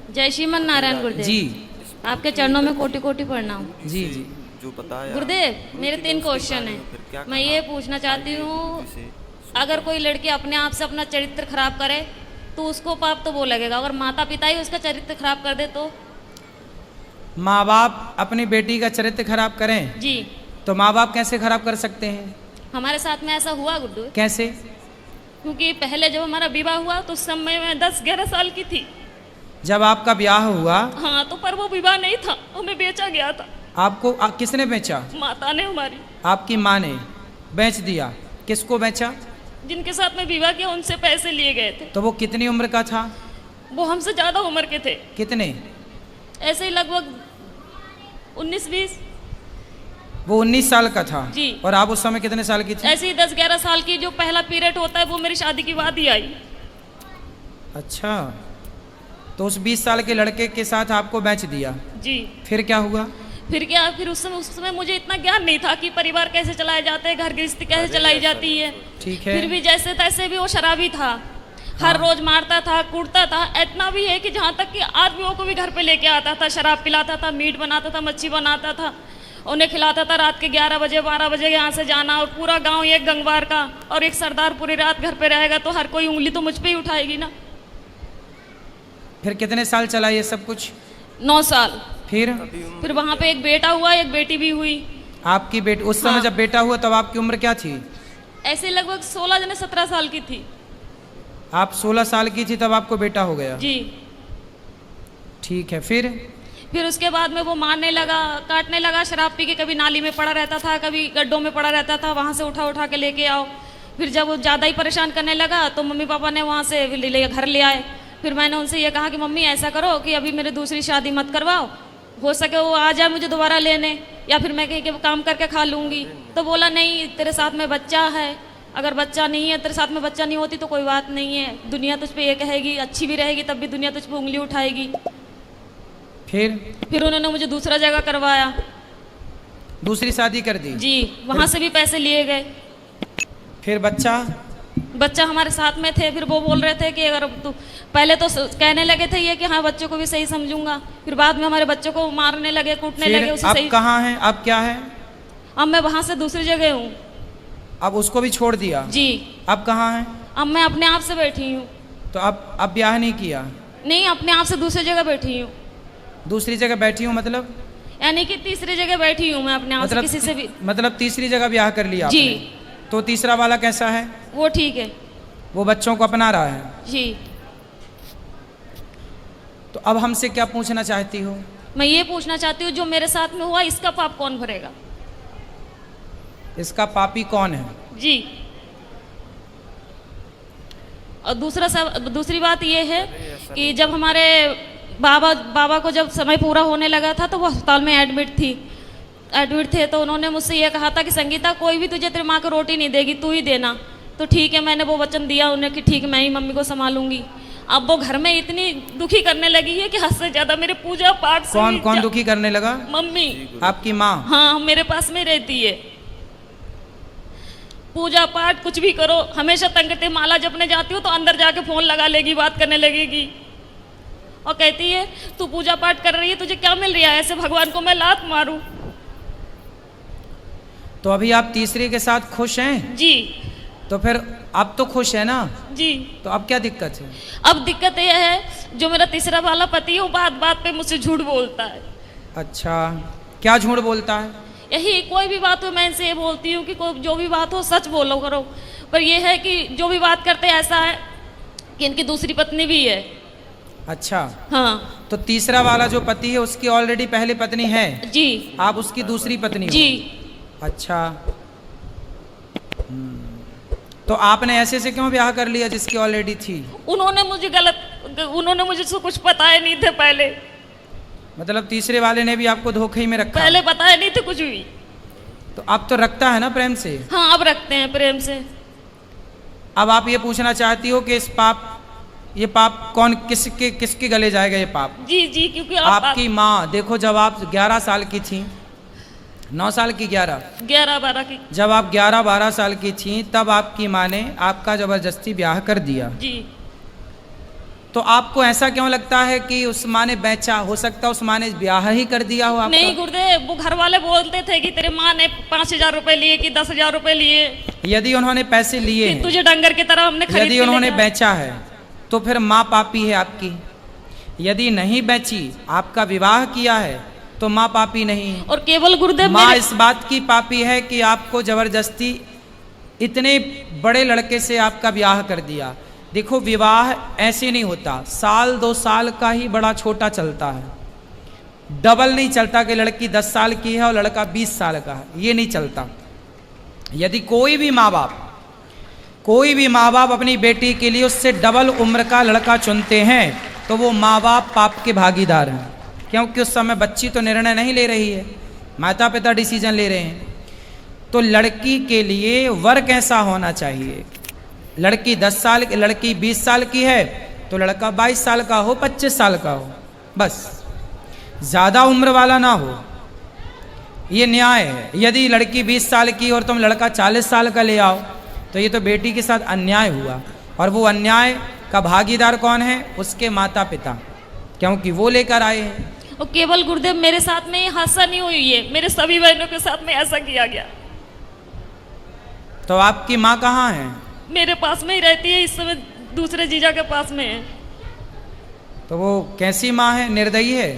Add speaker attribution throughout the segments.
Speaker 1: जय श्रीमन नारायण गुरुदेव
Speaker 2: जी
Speaker 1: आपके चरणों में कोटि कोटि प्रणाम।
Speaker 2: जी जी।
Speaker 1: गुरुदेव मेरे 3 क्वेश्चन हैं। मैं ये पूछना चाहती हूँ, अगर कोई लड़की अपने आप से अपना चरित्र खराब करे तो उसको पाप तो वो लगेगा, अगर माता पिता ही उसका चरित्र खराब कर दे तो?
Speaker 2: माँ बाप अपनी बेटी का चरित्र खराब करें
Speaker 1: जी।
Speaker 2: तो माँ बाप कैसे खराब कर सकते हैं?
Speaker 1: हमारे साथ में ऐसा हुआ गुड्डू,
Speaker 2: कैसे?
Speaker 1: क्योंकि पहले जब हमारा विवाह हुआ तो उस समय मैं 10-11 साल की थी।
Speaker 2: जब आपका ब्याह हुआ?
Speaker 1: हाँ, तो पर वो विवाह नहीं था, हमें बेचा गया था।
Speaker 2: आपको किसने बेचा?
Speaker 1: माता ने हमारी।
Speaker 2: आपकी माँ ने बेच दिया? किसको बेचा?
Speaker 1: जिनके साथ में विवाह किया उनसे पैसे लिए गए थे।
Speaker 2: तो वो कितनी उम्र का था?
Speaker 1: वो हमसे ज्यादा उम्र के थे।
Speaker 2: कितने?
Speaker 1: ऐसे ही लगभग 19-20।
Speaker 2: वो 19 साल का था
Speaker 1: जी।
Speaker 2: और आप उस समय कितने साल की थी?
Speaker 1: ऐसे ही 10-11 साल की। जो पहला पीरियड होता है वो मेरी शादी के बाद ही आई।
Speaker 2: अच्छा, तो उस 20 साल के लड़के के साथ आपको बेच दिया?
Speaker 1: जी।
Speaker 2: फिर क्या हुआ?
Speaker 1: फिर क्या, फिर उस समय मुझे इतना ज्ञान नहीं था कि परिवार कैसे चलाए जाते हैं, घर गृहस्थी कैसे चलाई जाती है।
Speaker 2: ठीक है।
Speaker 1: फिर भी जैसे तैसे भी वो शराबी था। हर रोज मारता था, कूटता था। इतना भी है कि जहाँ तक कि आदमियों को भी घर पे लेके आता था, शराब पिलाता था, मीट बनाता था, मच्छी बनाता था, उन्हें खिलाता था। रात के 11 बजे 12 बजे यहाँ से जाना, और पूरा गांव एक गंगवार का और एक सरदार पूरी रात घर पे रहेगा तो हर कोई उंगली तो मुझ पे ही उठाएगी ना।
Speaker 2: फिर कितने साल चला ये सब कुछ?
Speaker 1: 9 साल।
Speaker 2: फिर
Speaker 1: वहाँ पे एक बेटा हुआ, एक बेटी भी हुई।
Speaker 2: आपकी बेटी उस समय जब बेटा हुआ तब आपकी उम्र क्या थी?
Speaker 1: ऐसे लगभग 16-17 साल की थी।
Speaker 2: आप 16 साल की थी तब आपको बेटा हो गया?
Speaker 1: जी।
Speaker 2: ठीक है।
Speaker 1: फिर उसके बाद में वो मारने लगा, काटने लगा, शराब पी के कभी नाली में पड़ा रहता था, कभी गड्ढों में पड़ा रहता था, वहाँ से उठा उठा के लेके आओ। फिर जब वो ज़्यादा ही परेशान करने लगा तो मम्मी पापा ने वहाँ से घर ले आए। फिर मैंने उनसे ये कहा कि मम्मी ऐसा करो कि अभी मेरे दूसरी शादी मत करवाओ, हो सके वो आ जाए मुझे दोबारा लेने, या फिर मैं कहीं के काम करके खा लूँगी। तो बोला नहीं, तेरे साथ में बच्चा है, अगर बच्चा नहीं है, तेरे साथ में बच्चा नहीं होती तो कोई बात नहीं है, दुनिया तुझ पे ये कहेगी, अच्छी भी रहेगी तब भी दुनिया तुझ पे उंगली उठाएगी। फिर उन्होंने मुझे दूसरा जगह करवाया,
Speaker 2: दूसरी शादी कर दी?
Speaker 1: जी। वहाँ से भी पैसे लिए गए।
Speaker 2: फिर बच्चा
Speaker 1: हमारे साथ में थे। फिर वो बोल रहे थे कि अगर तू, पहले तो कहने लगे थे ये कि हाँ बच्चों को भी सही समझूंगा, फिर बाद में हमारे बच्चों को मारने लगे, कूटने लगे। उसे
Speaker 2: अब
Speaker 1: सही
Speaker 2: कहाँ हैं? अब क्या है?
Speaker 1: अब मैं वहाँ से दूसरी जगह हूँ।
Speaker 2: अब उसको भी छोड़ दिया?
Speaker 1: जी।
Speaker 2: अब कहाँ है?
Speaker 1: अब मैं अपने आप से बैठी हूँ।
Speaker 2: तो अब ब्याह नहीं किया?
Speaker 1: नहीं, अपने आप से दूसरी जगह बैठी हूँ।
Speaker 2: दूसरी जगह बैठी हूँ मतलब?
Speaker 1: यानी कि तीसरी जगह बैठी हूँ मैं अपने आप से, किसी से भी।
Speaker 2: मतलब तीसरी जगह ब्याह कर लिया
Speaker 1: जी।
Speaker 2: आपने? तो तीसरा वाला कैसा है?
Speaker 1: वो ठीक है,
Speaker 2: वो बच्चों को अपना रहा है?
Speaker 1: जी।
Speaker 2: तो अब हमसे क्या पूछना चाहती हो?
Speaker 1: मैं ये पूछना चाहती हूँ जो मेरे साथ में हुआ इसका पाप कौन भरेगा?
Speaker 2: इसका पापी कौन है?
Speaker 1: जी। और दूसरी बात ये है कि जब हमारे बाबा को जब समय पूरा होने लगा था तो वो अस्पताल में एडमिट थे। तो उन्होंने मुझसे ये कहा था कि संगीता कोई भी तुझे तेरी माँ को रोटी नहीं देगी, तू ही देना। तो ठीक है, मैंने वो वचन दिया उन्हें कि ठीक मैं ही मम्मी को संभालूंगी। अब वो घर में इतनी दुखी करने लगी है कि हद से ज्यादा मेरे पूजा पाठ से।
Speaker 2: कौन दुखी करने लगा?
Speaker 1: मम्मी।
Speaker 2: आपकी माँ?
Speaker 1: हाँ, मेरे पास में रहती है। पूजा पाठ कुछ भी करो, हमेशा तंग करती। माला जपने जाती हूँ तो अंदर जाके फोन लगा लेगी, बात करने लगेगी और कहती है तू पूजा पाठ कर रही है, तुझे क्या मिल रहा है, ऐसे भगवान को मैं लात मारूं।
Speaker 2: तो अभी आप तीसरे के साथ खुश हैं?
Speaker 1: जी।
Speaker 2: तो फिर अब तो खुश है ना?
Speaker 1: जी।
Speaker 2: तो अब क्या दिक्कत है?
Speaker 1: अब दिक्कत यह है जो मेरा तीसरा वाला पति है वो बात बात पे मुझसे झूठ बोलता है।
Speaker 2: अच्छा, क्या झूठ बोलता है?
Speaker 1: यही, कोई भी बात हो मैं इनसे ये बोलती हूँ कि कोई जो भी बात हो सच बोलो करो, पर यह है कि जो भी बात करते ऐसा है कि इनकी दूसरी पत्नी भी है।
Speaker 2: अच्छा।
Speaker 1: हाँ।
Speaker 2: तो तीसरा वाला जो पति है उसकी ऑलरेडी पहली पत्नी है?
Speaker 1: जी।
Speaker 2: आप उसकी दूसरी पत्नी हो?
Speaker 1: जी।
Speaker 2: अच्छा। तो आपने ऐसे से क्यों ब्याह कर लिया जिसकी ऑलरेडी थी?
Speaker 1: उन्होंने मुझे कुछ पता ही नहीं थे पहले।
Speaker 2: मतलब तीसरे वाले ने भी आपको धोखे में रखा?
Speaker 1: पहले पता ही नहीं थे कुछ भी।
Speaker 2: तो अब तो रखता है ना प्रेम से?
Speaker 1: हाँ, अब रखते हैं प्रेम से।
Speaker 2: अब आप ये पूछना चाहती हो कि ये पाप कौन किसके गले जाएगा ये पाप?
Speaker 1: जी जी, क्योंकि
Speaker 2: आपकी माँ। देखो, जब आप 11 साल की थी, 9 साल की,
Speaker 1: 11-12 की,
Speaker 2: जब आप 11-12 साल की थी तब आपकी माँ ने आपका जबरदस्ती ब्याह कर दिया।
Speaker 1: जी।
Speaker 2: तो आपको ऐसा क्यों लगता है कि उस माँ ने बेचा? हो सकता है उस माँ ने ब्याह ही कर दिया हो आपका।
Speaker 1: नहीं गुरुदेव, वो घर वाले बोलते थे कि तेरे माँ ने 5,000 रुपए लिए कि 10,000 रुपए लिए,
Speaker 2: यदि उन्होंने पैसे लिए
Speaker 1: कि
Speaker 2: हैं,
Speaker 1: तुझे डंगर की तरह हमने खरीद
Speaker 2: यदि
Speaker 1: के
Speaker 2: उन्होंने
Speaker 1: लेके आए।
Speaker 2: बेचा है तो फिर माँ पापी है आपकी। यदि नहीं बेची, आपका विवाह किया है, तो माँ पापी नहीं है।
Speaker 1: और केवल गुरुदेव
Speaker 2: माँ
Speaker 1: मेरे-
Speaker 2: इस बात की पापी है कि आपको जबरदस्ती इतने बड़े लड़के से आपका ब्याह कर दिया। देखो, विवाह ऐसे नहीं होता, साल 2 साल का ही बड़ा छोटा चलता है, डबल नहीं चलता कि लड़की 10 साल की है और लड़का 20 साल का है, ये नहीं चलता। यदि कोई भी माँ बाप अपनी बेटी के लिए उससे डबल उम्र का लड़का चुनते हैं तो वो माँ बाप पाप के भागीदार हैं, क्योंकि उस समय बच्ची तो निर्णय नहीं ले रही है, माता पिता डिसीजन ले रहे हैं। तो लड़की के लिए वर कैसा होना चाहिए? लड़की 10 साल की, लड़की 20 साल की है तो लड़का 22 साल का हो, 25 साल का हो, बस ज़्यादा उम्र वाला ना हो, ये न्याय है। यदि लड़की 20 साल की और तुम लड़का 40 साल का ले आओ तो ये तो बेटी के साथ अन्याय हुआ, और वो अन्याय का भागीदार कौन है? उसके माता पिता, क्योंकि वो लेकर आए हैं।
Speaker 1: और केवल गुरुदेव मेरे साथ में ये हादसा नहीं हुई है, मेरे सभी बहनों के साथ में ऐसा किया गया।
Speaker 2: तो आपकी माँ कहाँ है?
Speaker 1: मेरे पास में ही रहती है, इस समय दूसरे जीजा के पास में है।
Speaker 2: तो वो कैसी माँ है? निर्दयी है?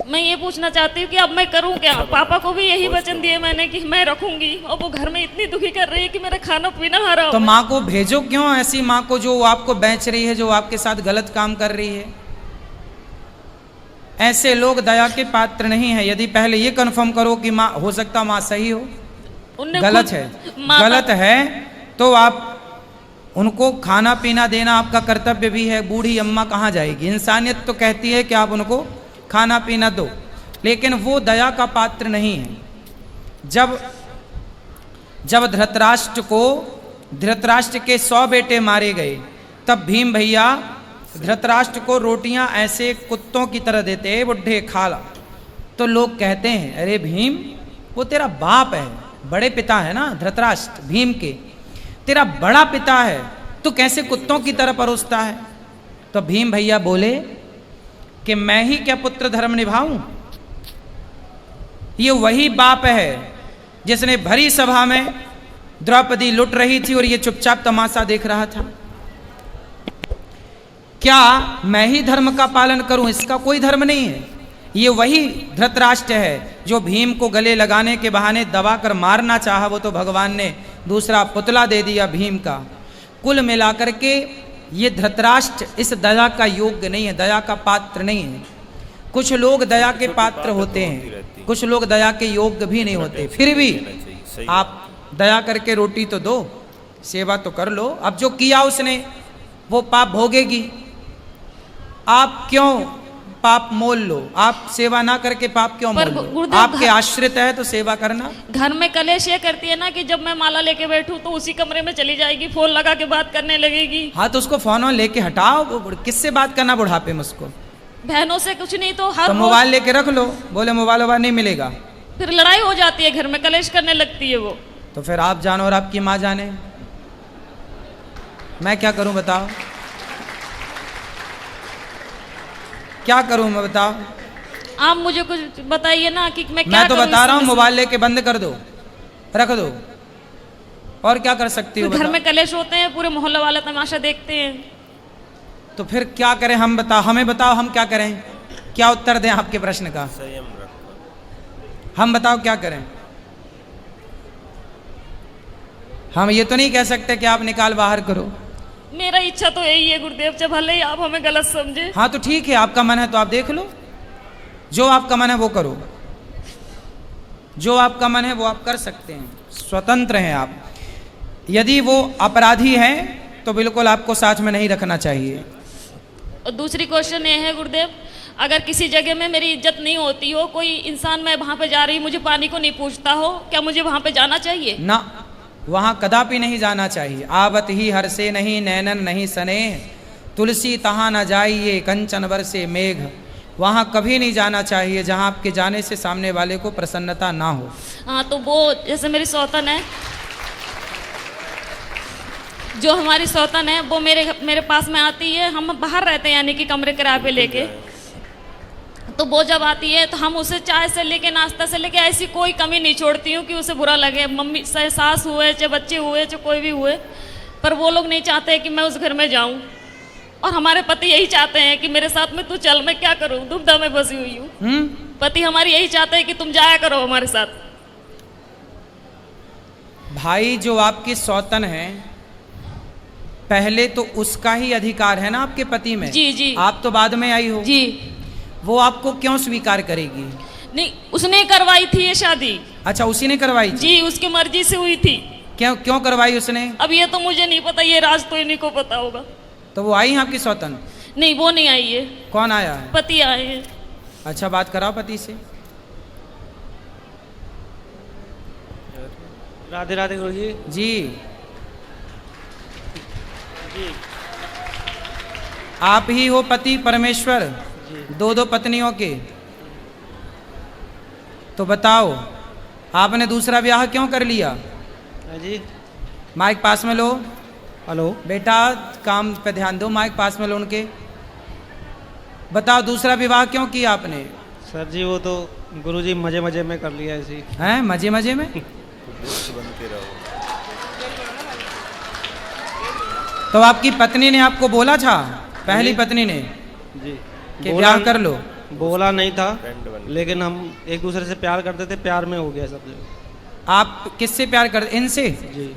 Speaker 1: मैं ये पूछना चाहती हूँ कि अब मैं करूँ क्या? पापा को भी यही वचन दिए मैंने कि मैं रखूंगी, और वो घर में इतनी दुखी कर रही है कि मेरा खाना पीना हराम
Speaker 2: तो
Speaker 1: है।
Speaker 2: माँ को भेजो क्यों, ऐसी माँ को जो आपको बेच रही है, जो आपके साथ गलत काम कर रही है। ऐसे लोग दया के पात्र नहीं है। यदि पहले ये कन्फर्म करो कि माँ, हो सकता माँ सही हो,
Speaker 1: उनने
Speaker 2: गलत
Speaker 1: खुद
Speaker 2: है,
Speaker 1: माता-
Speaker 2: गलत है तो आप उनको खाना पीना देना आपका कर्तव्य भी है। बूढ़ी अम्मा कहाँ जाएगी? इंसानियत तो कहती है कि आप उनको खाना पीना दो, लेकिन वो दया का पात्र नहीं है। जब धृतराष्ट्र के 100 बेटे मारे गए, तब भीम भैया धृतराष्ट्र को रोटियां ऐसे कुत्तों की तरह देते, बुढ़े खा ला। तो लोग कहते हैं, अरे भीम, वो तेरा बाप है, बड़े पिता है ना धृतराष्ट्र, भीम के तेरा बड़ा पिता है, तो कैसे कुत्तों की तरह परोसता है? तो भीम भैया बोले कि मैं ही क्या पुत्र धर्म निभाऊं? ये वही बाप है जिसने भरी सभा में द्रौपदी लुट रही थी और ये चुपचाप तमाशा देख रहा था। क्या मैं ही धर्म का पालन करूं? इसका कोई धर्म नहीं है। ये वही धृतराष्ट्र है जो भीम को गले लगाने के बहाने दबा कर मारना चाहा, वो तो भगवान ने दूसरा पुतला दे दिया भीम का। कुल मिलाकर के ये धृतराष्ट्र इस दया का योग्य नहीं है, दया का पात्र नहीं है। कुछ लोग दया के पात्र होते हैं, कुछ लोग दया के योग्य भी नहीं होते। फिर भी आप दया करके रोटी तो दो, सेवा तो कर लो। अब जो किया उसने वो पाप भोगेगी। आप क्यों पाप मोल लो? आप सेवा ना करके पाप क्यों
Speaker 1: पर
Speaker 2: मोल लो?
Speaker 1: गुरुदेव,
Speaker 2: आपके आश्रित है तो सेवा करना।
Speaker 1: घर में कलेश ये करती है ना कि जब मैं माला लेके बैठूं तो उसी कमरे में चली जाएगी, फोन लगा के बात करने लगेगी।
Speaker 2: हाँ, तो उसको फोन लेके हटाओ। किससे बात करना बुढ़ापे में उसको?
Speaker 1: बहनों से कुछ नहीं तो हर
Speaker 2: तो
Speaker 1: रोज
Speaker 2: मोबाइल लेके रख लो, बोले मोबाइल वोबाइल नहीं मिलेगा,
Speaker 1: फिर लड़ाई हो जाती है, घर में कलेश करने लगती है वो।
Speaker 2: तो फिर आप जानो और आपकी माँ जाने, मैं क्या करूं बताओ? क्या करूं मैं बताओ?
Speaker 1: आप मुझे कुछ बताइए ना कि मैं क्या
Speaker 2: मैं तो
Speaker 1: करूं
Speaker 2: बता
Speaker 1: इस
Speaker 2: रहा हूं,
Speaker 1: समय से?
Speaker 2: मोबाइल लेके बंद कर दो, रख दो, और क्या कर सकती हो
Speaker 1: फिर घर
Speaker 2: बताओ?
Speaker 1: में कलेश होते हैं, पूरे मोहल्ले वाले तमाशा देखते हैं।
Speaker 2: तो फिर क्या करें हम? बताओ, हमें बताओ हम क्या करें? क्या उत्तर दें आपके प्रश्न का? हम बताओ क्या करें? हम ये तो नहीं कह सकते कि आप निकाल बाहर करो।
Speaker 1: मेरा इच्छा तो यही है गुरुदेव, जब भले ही आप हमें गलत समझे।
Speaker 2: हाँ तो ठीक है, आपका मन है तो आप देख लो, जो आपका मन है वो करो, जो आपका मन है वो आप कर सकते हैं, स्वतंत्र हैं आप। यदि वो अपराधी हैं तो बिल्कुल आपको साथ में नहीं रखना चाहिए।
Speaker 1: और दूसरी क्वेश्चन ये है गुरुदेव, अगर किसी जगह में मेरी इज्जत नहीं होती हो, कोई इंसान मैं वहां पे जा रही मुझे पानी को नहीं पूछता हो, क्या मुझे वहां पे जाना चाहिए?
Speaker 2: ना, वहाँ कदापि नहीं जाना चाहिए। आवत ही हर से नहीं नैनन नहीं सने, तुलसी तहाँ न जाइए कंचन बरसे मेघ। वहाँ कभी नहीं जाना चाहिए जहाँ आपके जाने से सामने वाले को प्रसन्नता ना हो।
Speaker 1: हाँ, तो वो जैसे मेरी सौतन है, जो हमारी सौतन है वो मेरे पास में आती है, हम बाहर रहते हैं यानी कि कमरे किराए पे लेके, तो वो जब आती है तो हम उसे चाय से लेके नाश्ता से लेके ऐसी कोई कमी नहीं छोड़ती हूँ कि उसे बुरा लगे। मम्मी चाहे सास हुए चाहे बच्चे हुए चाहे कोई भी हुए, पर वो लोग नहीं चाहते कि मैं उस घर में जाऊँ, और हमारे पति यही चाहते हैं कि मेरे साथ में तू चल, मैं क्या करूँ, दुविधा में फंसी हुई हूँ। पति हमारी यही चाहते हैं कि तुम जाया करो हमारे साथ।
Speaker 2: भाई जो आपकी सौतन है, पहले तो उसका ही अधिकार है ना आपके पति में।
Speaker 1: जी जी।
Speaker 2: आप तो बाद में आई हो
Speaker 1: जी।
Speaker 2: वो आपको क्यों स्वीकार करेगी?
Speaker 1: नहीं, उसने करवाई थी ये शादी।
Speaker 2: अच्छा, उसी ने करवाई थी?
Speaker 1: जी, उसकी मर्जी से हुई थी।
Speaker 2: क्यों क्यों करवाई उसने?
Speaker 1: अब ये तो मुझे नहीं पता, ये राज तो इन्हीं को पता होगा।
Speaker 2: तो वो आई है आपकी सौतन?
Speaker 1: नहीं, वो नहीं आई है।
Speaker 2: कौन आया है?
Speaker 1: पति आए हैं।
Speaker 2: अच्छा, बात कराओ पति से।
Speaker 3: राधे राधे गुरु जी।
Speaker 2: जी,
Speaker 3: जी
Speaker 2: आप ही हो पति परमेश्वर,
Speaker 3: जी।
Speaker 2: दो पत्नियों के। तो बताओ, आपने दूसरा ब्याह क्यों कर लिया?
Speaker 3: हाँ जी।
Speaker 2: माइक पास में लो।
Speaker 3: हेलो।
Speaker 2: बेटा काम पे ध्यान दो, माइक पास में लो उनके। बताओ, दूसरा विवाह क्यों किया आपने?
Speaker 3: सर जी वो तो गुरु जी मजे मजे में कर लिया ऐसे ही।
Speaker 2: हैं, मजे मजे में? तो आपकी पत्नी ने आपको बोला था, पहली पत्नी ने,
Speaker 3: जी
Speaker 2: कि ब्याह कर लो?
Speaker 3: बोला नहीं था, लेकिन हम एक दूसरे से प्यार करते थे, प्यार में हो गया सब जगह।
Speaker 2: आप किससे प्यार करते? इनसे?
Speaker 3: जी।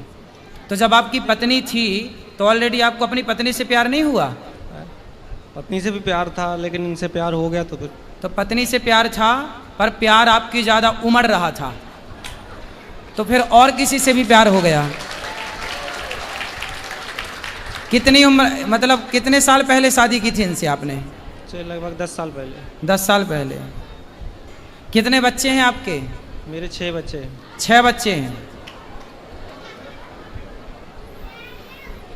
Speaker 2: तो जब आपकी पत्नी थी तो ऑलरेडी आपको अपनी पत्नी से प्यार नहीं हुआ?
Speaker 3: पत्नी से भी प्यार था, लेकिन इनसे प्यार हो गया तो फिर।
Speaker 2: तो पत्नी से प्यार था, पर प्यार आपकी ज़्यादा उमड़ रहा था, तो फिर और किसी से भी प्यार हो गया। कितनी उम्र, मतलब कितने साल पहले शादी की थी इनसे आपने?
Speaker 3: लगभग 10 साल पहले।
Speaker 2: 10 साल पहले। कितने बच्चे हैं आपके?
Speaker 3: मेरे 6 बच्चे हैं।
Speaker 2: 6 बच्चे हैं।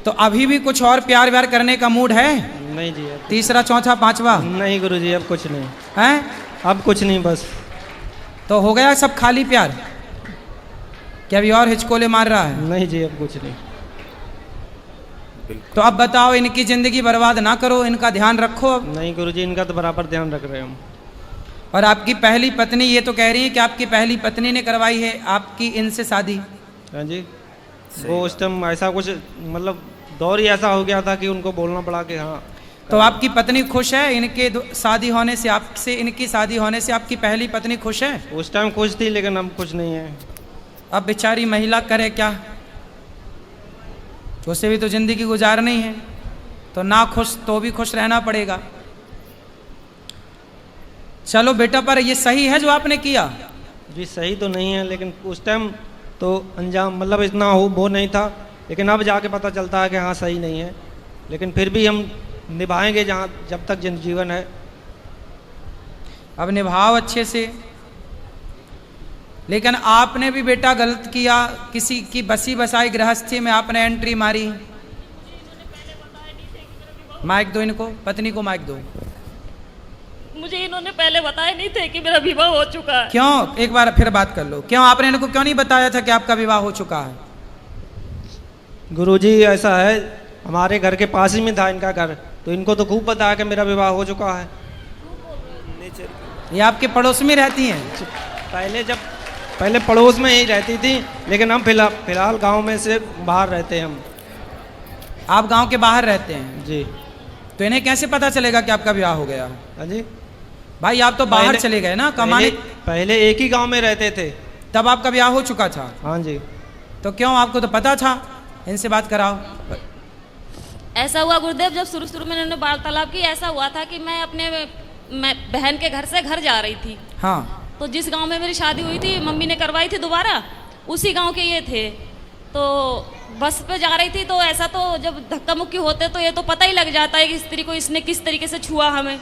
Speaker 2: तो अभी भी कुछ और प्यार व्यार करने का मूड है?
Speaker 3: नहीं जी। अब
Speaker 2: तीसरा, चौथा, पांचवा?
Speaker 3: नहीं गुरु जी, अब कुछ नहीं
Speaker 2: हैं?
Speaker 3: अब कुछ नहीं, बस।
Speaker 2: तो हो गया सब खाली प्यार? क्या अभी और हिचकोले मार रहा है?
Speaker 3: नहीं जी, अब कुछ नहीं।
Speaker 2: तो अब बताओ, इनकी जिंदगी बर्बाद ना करो, इनका ध्यान रखो।
Speaker 3: नहीं गुरु जी, इनका तो बराबर ध्यान रख रहे हैं हम।
Speaker 2: और आपकी पहली पत्नी ये तो कह रही है कि आपकी पहली पत्नी ने करवाई है आपकी इनसे शादी?
Speaker 3: हाँ जी। वो उस टाइम ऐसा कुछ, मतलब दौर ही ऐसा हो गया था कि उनको बोलना पड़ा कि हाँ।
Speaker 2: तो आपकी पत्नी खुश है इनके शादी होने से, आपसे इनकी शादी होने से आपकी पहली पत्नी खुश है?
Speaker 3: उस टाइम खुश थी, लेकिन अब कुछ नहीं है।
Speaker 2: अब बेचारी महिला करे क्या, उसे भी तो जिंदगी गुजारनी है, तो ना खुश तो भी खुश रहना पड़ेगा। चलो बेटा, पर ये सही है जो आपने किया?
Speaker 3: जी सही तो नहीं है, लेकिन उस टाइम तो अंजाम मतलब इतना हो वो नहीं था, लेकिन अब जाके पता चलता है कि हाँ सही नहीं है, लेकिन फिर भी हम निभाएंगे जहाँ जब तक जीवन है।
Speaker 2: अब निभाओ अच्छे से। लेकिन आपने भी बेटा गलत किया, किसी की बसी बसाई गृहस्थी में आपने एंट्री मारी। माइक दो इनको, पत्नी को माइक दो।
Speaker 1: मुझे इन्होंने पहले बताया नहीं थे कि मेरा विवाह हो चुका है।
Speaker 2: क्यों? एक बार फिर बात कर लो। क्यों आपने इनको क्यों नहीं बताया था कि आपका विवाह हो चुका है?
Speaker 3: गुरुजी ऐसा है, हमारे घर के पास ही में था इनका घर, तो इनको तो खूब पता है कि मेरा विवाह हो चुका है।
Speaker 2: ये आपके पड़ोस में रहती हैं?
Speaker 3: पहले पड़ोस में ही रहती थी, लेकिन हम फिलहाल गांव में से बाहर रहते हैं हम।
Speaker 2: आप गांव के बाहर रहते हैं?
Speaker 3: जी।
Speaker 2: तो इन्हें कैसे पता चलेगा कि आपका विवाह हो गया?
Speaker 3: हाँ जी।
Speaker 2: भाई आप तो बाहर चले गए ना कमाने।
Speaker 3: पहले एक ही गांव में रहते थे,
Speaker 2: तब आपका ब्याह हो चुका था?
Speaker 3: हाँ जी।
Speaker 2: तो क्यों, आपको तो पता था? इनसे बात कराओ।
Speaker 1: ऐसा हुआ गुरुदेव, जब शुरू शुरू में इन्होंने वार्तालाप की, ऐसा हुआ था कि मैं बहन के घर से घर जा रही थी।
Speaker 2: हाँ।
Speaker 1: तो जिस गांव में मेरी शादी हुई थी, मम्मी ने करवाई थी दोबारा, उसी गांव के ये थे। तो बस पे जा रही थी, तो ऐसा तो जब धक्का मुक्की होते तो ये तो पता ही लग जाता है कि स्त्री को इसने किस तरीके से छुआ हमें।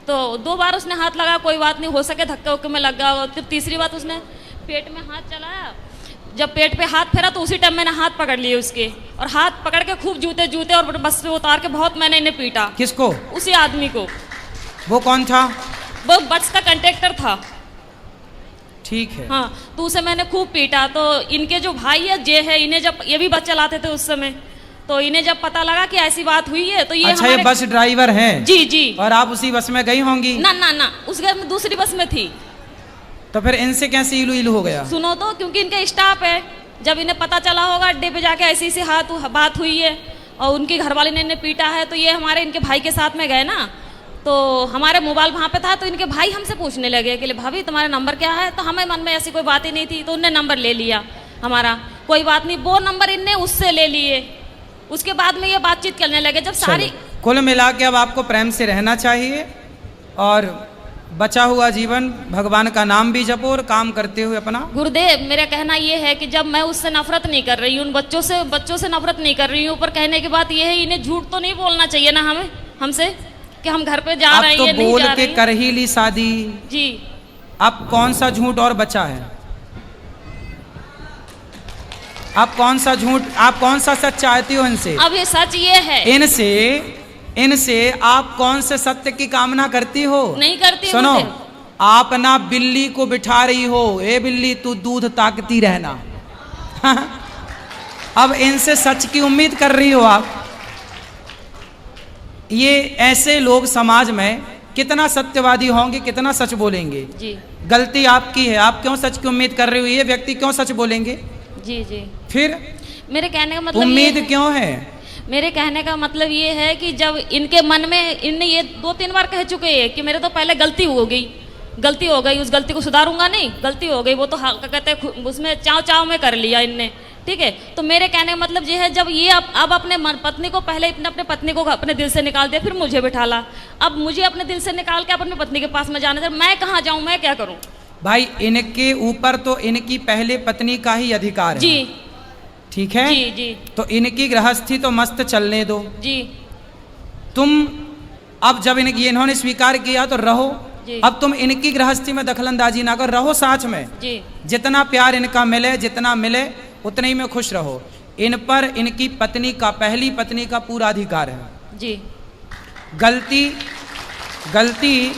Speaker 1: तो 2 बार उसने हाथ लगा, कोई बात नहीं, हो सके धक्के उक्के में लग गया। फिर तीसरी बात उसने पेट में हाथ चलाया, जब पेट पे हाथ फेरा तो उसी टाइम मैंने हाथ पकड़ लिए उसके, और हाथ पकड़ के खूब जूते और बस पे उतार के बहुत मैंने इन्हें पीटा।
Speaker 2: किसको?
Speaker 1: उसी आदमी को।
Speaker 2: वो कौन था?
Speaker 1: वो बस का कंडक्टर था।
Speaker 2: ठीक है।
Speaker 1: हाँ, तो उसे मैंने खूब पीटा। तो इनके जो भाई है जे है, इन्हें जब ये भी बस चलाते थे उस समय, तो इन्हें जब पता लगा कि ऐसी बात हुई है तो ये
Speaker 2: अच्छा, ये बस ड्राइवर हैं?
Speaker 1: जी जी।
Speaker 2: और आप उसी बस में गई होंगी?
Speaker 1: ना ना ना, उस घर में दूसरी बस में थी।
Speaker 2: तो फिर इनसे कैसे इलू इलू हो गया?
Speaker 1: सुनो तो, क्योंकि इनके स्टाफ है, जब इन्हें पता चला होगा अड्डे पे जाके ऐसी ऐसी बात हुई है और उनकी घरवाली ने इन्हें पीटा है, तो ये हमारे इनके भाई के साथ में गए ना, तो हमारे मोबाइल वहाँ पे था, तो इनके भाई हमसे पूछने लगे कि भाभी तुम्हारा नंबर क्या है, तो हमें मन में ऐसी कोई बात ही नहीं थी, तो उनने नंबर ले लिया हमारा। कोई बात नहीं, वो नंबर इनने उससे ले लिए, उसके बाद में ये बातचीत करने लगे। जब सारी
Speaker 2: कुल मिला के अब आपको प्रेम से रहना चाहिए और बचा हुआ जीवन भगवान का नाम भी जपो और काम करते हुए अपना।
Speaker 1: गुरुदेव, मेरा कहना ये है कि जब मैं उससे नफरत नहीं कर रही हूँ, उन बच्चों से नफरत नहीं कर रही हूँ, पर कहने की बात ये है इन्हें झूठ तो नहीं बोलना चाहिए ना हमसे कि हम घर पे जा रहे हैं,
Speaker 2: तो
Speaker 1: ये नहीं
Speaker 2: बोल
Speaker 1: जा
Speaker 2: के
Speaker 1: रहे।
Speaker 2: कर ही ली शादी
Speaker 1: जी।
Speaker 2: अब कौन सा झूठ और बचा है? आप कौन सा झूठ, आप कौन सा सच चाहती हो इनसे?
Speaker 1: अब ये सच ये है,
Speaker 2: इनसे आप कौन से सत्य की कामना करती हो?
Speaker 1: नहीं करती।
Speaker 2: सुनो, आप ना बिल्ली को बिठा रही हो, ए बिल्ली तू दूध ताकती रहना। अब इनसे सच की उम्मीद कर रही हो आप। ये ऐसे लोग समाज में कितना सत्यवादी होंगे, कितना सच बोलेंगे? जी। गलती आपकी है, आप क्यों सच की उम्मीद कर रही हो? ये व्यक्ति क्यों सच बोलेंगे?
Speaker 1: जी जी।
Speaker 2: फिर
Speaker 1: मेरे कहने का मतलब
Speaker 2: उम्मीद क्यों है?
Speaker 1: मेरे कहने का मतलब ये है कि जब इनके मन में, इनने ये 2-3 बार कह चुके हैं कि मेरे तो पहले गलती हो गई, उस गलती को सुधारूंगा नहीं, गलती हो गई, वो तो कहते हैं उसमें चाव में कर लिया इनने, ठीक है। तो मेरे कहने का मतलब ये है, जब ये अब अपने पत्नी को, पहले अपने पत्नी को अपने दिल से निकाल दिया, फिर मुझे बिठाला, अब मुझे अपने दिल से निकाल के अपनी पत्नी के पास में जाने दे, मैं कहाँ जाऊँ, मैं क्या करूँ? भाई,
Speaker 2: इनके ऊपर तो इनकी पहले पत्नी का ही अधिकार है।
Speaker 1: जी,
Speaker 2: ठीक है
Speaker 1: जी जी।
Speaker 2: तो इनकी गृहस्थी तो मस्त चलने दो
Speaker 1: जी।
Speaker 2: तुम अब जब इन्होंने स्वीकार किया तो रहो। अब तुम इनकी गृहस्थी में दखलंदाजी ना करो, रहो साथ में। जी। जितना प्यार इनका मिले, जितना मिले उतने ही में खुश रहो। इन पर इनकी पत्नी का, पहली पत्नी का पूरा अधिकार है। जी। गलती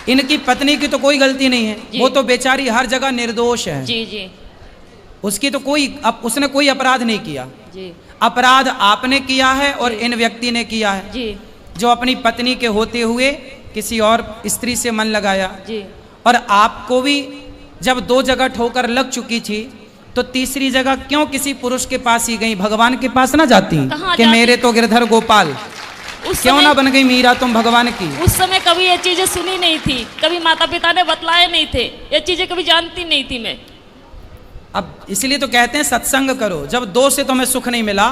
Speaker 2: इनकी पत्नी की तो कोई गलती नहीं है, वो तो बेचारी हर जगह निर्दोष है। जी जी। उसकी तो उसने कोई अपराध नहीं किया। जी। अपराध आपने किया है और इन व्यक्ति ने किया है। जी। जो अपनी पत्नी के होते हुए किसी और स्त्री से मन लगाया। जी। और आपको भी जब 2 जगह ठोकर लग चुकी थी तो तीसरी जगह क्यों किसी पुरुष के पास ही गई? भगवान के पास ना जाती कि मेरे तो गिरधर गोपाल, क्यों ना बन गई मीरा तुम भगवान की? उस समय कभी ये चीजें सुनी नहीं थी, कभी माता पिता ने बतलाए नहीं थे, ये चीजें कभी जानती नहीं थी मैं। अब इसलिए तो कहते हैं सत्संग करो। जब 2 से तुम्हें सुख नहीं मिला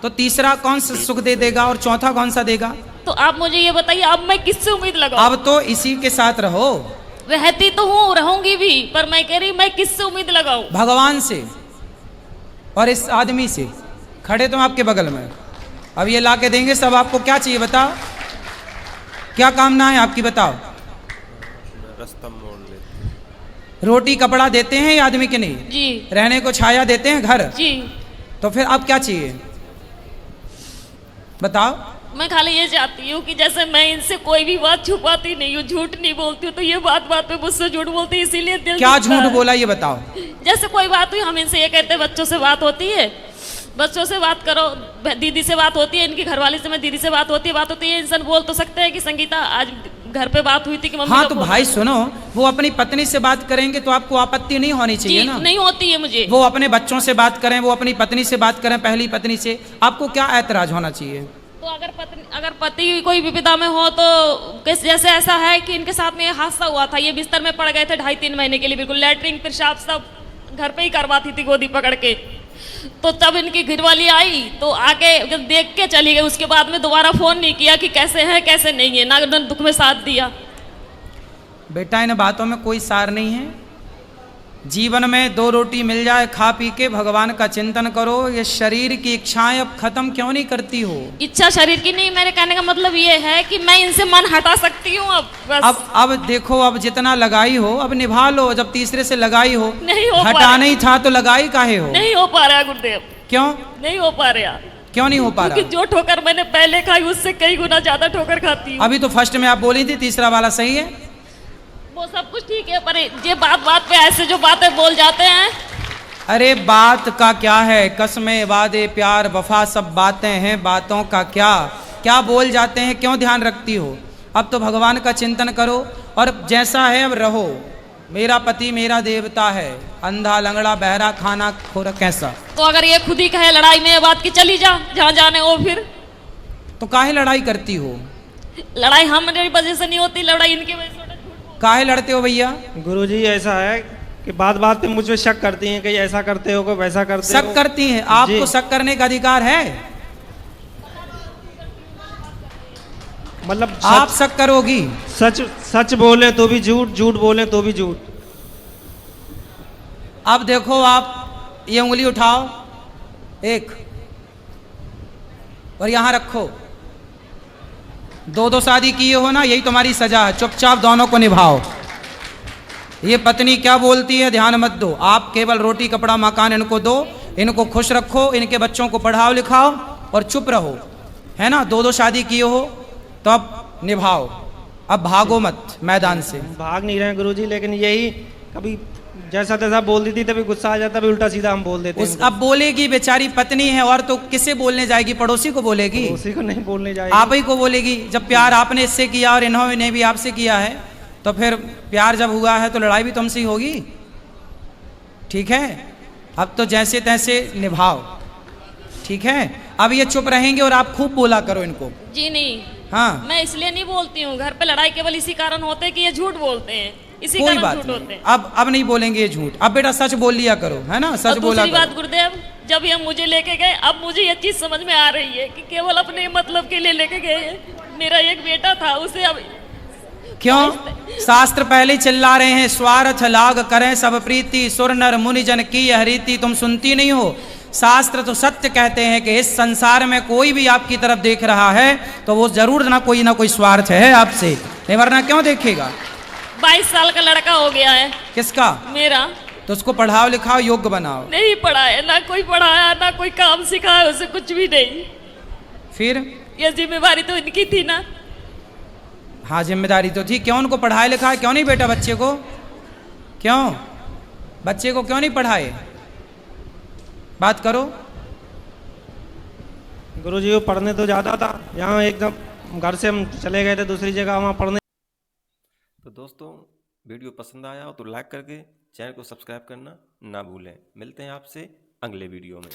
Speaker 2: तो तीसरा कौन सा सुख दे देगा और चौथा कौन सा देगा? तो आप मुझे ये बताइए, अब मैं किससे उम्मीद लगाऊं? अब तो इसी के साथ रहो। रहती तो हूँ, रहूंगी भी, पर मैं कह रही मैं किससे उम्मीद लगाऊं? भगवान से और इस आदमी से। खड़े तुम आपके बगल में, अब ये ला के देंगे सब। आपको क्या चाहिए बताओ, क्या कामना है आपकी बताओ?
Speaker 4: रास्ता मोड़ लेते,
Speaker 2: रोटी कपड़ा देते हैं ये आदमी के नहीं? जी। रहने को छाया देते हैं घर? जी। तो फिर अब क्या चाहिए बताओ? मैं खाली ये चाहती हूँ कि जैसे मैं इनसे कोई भी बात छुपाती नहीं हूँ, झूठ नहीं बोलती हूँ, तो ये बात पे मुझसे झूठ बोलती, इसीलिए दिल क्या झूठ बोला ये बताओ? जैसे कोई बात हुई, हम इनसे ये कहते हैं बच्चों से बात होती है, बच्चों से बात करो, दीदी से बात होती है, इनकी घरवाली से मैं दीदी से बात होती है, इंसान बोल तो सकते हैं कि संगीता आज घर पे बात हुई थी कि मम्मी। हाँ तो भाई सुनो, वो अपनी पत्नी से बात करेंगे तो आपको आपत्ति नहीं होनी चाहिए ना? नहीं होती है मुझे। वो अपने बच्चों से बात करें, वो अपनी पत्नी से बात करें, पहली पत्नी से, आपको क्या ऐतराज होना चाहिए? तो अगर पति कोई विपदा में हो तो जैसे ऐसा है कि इनके साथ में ये हादसा हुआ था, ये बिस्तर में पड़ गए थे 2.5-3 महीने के लिए, बिल्कुल लैट्रिन पेशाब सब घर पे ही करवाती थी गोदी पकड़ के। तो तब इनकी घरवाली आई तो आके देख के चली गई, उसके बाद में दोबारा फोन नहीं किया कि कैसे है कैसे नहीं है, ना दुख में साथ दिया। बेटा इन बातों में कोई सार नहीं है। जीवन में 2 रोटी मिल जाए, खा पी के भगवान का चिंतन करो। ये शरीर की इच्छाएं अब खत्म क्यों नहीं करती हो? इच्छा शरीर की नहीं, मेरे कहने का मतलब ये है कि मैं इनसे मन हटा सकती हूँ अब बस। अब देखो, अब जितना लगाई हो अब निभा लो। जब तीसरे से लगाई हो, नहीं हो हटाना ही था तो लगाई काहे हो? नहीं हो पा रहा गुरुदेव। क्यों नहीं हो पा रहा? क्यों नहीं हो पा रहा? क्योंकि जो ठोकर मैंने पहले खाई उससे कई गुना ज्यादा ठोकर खाती हूँ। अभी तो फर्स्ट में आप बोली थी तीसरा वाला सही है, वो सब कुछ ठीक है, पर ये बात पे ऐसे जो बातें बोल जाते हैं, अरे बात का क्या है, कसमें वादे प्यार वफा सब बातें हैं, बातों का क्या क्या बोल जाते हैं, क्यों ध्यान रखती हो। अब तो भगवान का चिंतन करो और जैसा है अब रहो। मेरा पति मेरा देवता है, अंधा लंगड़ा बहरा खाना खोरा कैसा।
Speaker 1: तो अगर ये खुद ही कहे लड़ाई में ये बात की चली जा जहाँ जाने हो, फिर
Speaker 2: तो काहे लड़ाई करती हो,
Speaker 1: लड़ाई हमारी वजह से नहीं होती, लड़ाई इनकी वजह से होती।
Speaker 2: काहे लड़ते हो भैया।
Speaker 3: गुरुजी ऐसा है कि बात बात पे मुझ पे शक करती हैं कि ऐसा करते हो, कोई वैसा करते हो।
Speaker 2: शक करती हैं, आपको शक करने का अधिकार है,
Speaker 3: मतलब
Speaker 2: आप शक करोगी।
Speaker 3: सच सच बोले तो भी झूठ, झूठ बोले तो भी झूठ।
Speaker 2: अब देखो आप ये उंगली उठाओ एक और यहां रखो। दो दो शादी किए हो ना, यही तुम्हारी सजा है, चुपचाप दोनों को निभाओ। ये पत्नी क्या बोलती है ध्यान मत दो, आप केवल रोटी कपड़ा मकान इनको दो, इनको खुश रखो, इनके बच्चों को पढ़ाओ लिखाओ और चुप रहो, है ना। दो दो शादी किए हो तो अब निभाओ, अब भागो मत मैदान से।
Speaker 3: भाग नहीं रहे गुरुजी, लेकिन यही कभी जैसा तैसा बोल देती तभी गुस्सा आ जाता, भी उल्टा सीधा हम बोल देते हैं।
Speaker 2: अब बोलेगी, बेचारी पत्नी है, और तो किसे बोलने जाएगी, पड़ोसी को बोलेगी,
Speaker 3: उसी को नहीं बोलने जाएगी,
Speaker 2: आप ही को बोलेगी। जब प्यार आपने इससे किया और इन्होंने भी आपसे किया है, तो फिर प्यार जब हुआ है तो लड़ाई भी तुमसे ही होगी, ठीक है। अब तो जैसे तैसे निभाओ, ठीक है। अब ये चुप रहेंगे और आप खूब बोला करो इनको।
Speaker 1: जी नहीं,
Speaker 2: हाँ,
Speaker 1: मैं इसलिए नहीं बोलती हूँ, घर पे लड़ाई केवल इसी कारण होते हैं कि ये झूठ बोलते हैं, इसी
Speaker 2: कोई
Speaker 1: कारण
Speaker 2: बात
Speaker 1: झूठ होते
Speaker 2: नहीं,
Speaker 1: हैं।
Speaker 2: अब नहीं बोलेंगे ये झूठ। अब बेटा सच बोल लिया करो, है ना,
Speaker 1: और
Speaker 2: सच बोला
Speaker 1: दूसरी बात
Speaker 2: करो।
Speaker 1: गुरुदेव, जब ये मुझे लेके गए, अब मुझे ये चीज समझ में आ रही है कि केवल अपने मतलब के लिए लेके गए। मेरा एक बेटा था, उसे अब
Speaker 2: क्यों, शास्त्र पहले ही चिल्ला रहे हैं, स्वार्थ लाग करें सब प्रीति, सुर नर मुनि जन की हरीति। तुम सुनती नहीं हो, शास्त्र तो सत्य कहते हैं कि इस संसार में कोई भी आपकी तरफ देख रहा है तो वो जरूर ना कोई स्वार्थ है आपसे, नहीं वरना क्यों देखेगा।
Speaker 1: 22 साल का लड़का हो गया है।
Speaker 2: किसका,
Speaker 1: मेरा।
Speaker 2: तो उसको पढ़ाओ लिखाओ, योग्य बनाओ।
Speaker 1: नहीं पढ़ाया, ना कोई पढ़ाया, ना कोई काम सिखाया उसे, कुछ भी नहीं।
Speaker 2: फिर
Speaker 1: ये जिम्मेवारी तो इनकी थी ना।
Speaker 2: हाँ जिम्मेदारी तो थी, क्यों उनको पढ़ाए लिखाए, क्यों नहीं बेटा बच्चे को, क्यों बच्चे को क्यों नहीं पढ़ाए, बात करो।
Speaker 3: गुरुजी वो पढ़ने तो जाता था, यहाँ एकदम घर से हम चले गए थे दूसरी जगह, वहाँ पढ़ने।
Speaker 4: तो दोस्तों वीडियो पसंद आया हो तो लाइक करके चैनल को सब्सक्राइब करना ना भूलें। मिलते हैं आपसे अगले वीडियो में।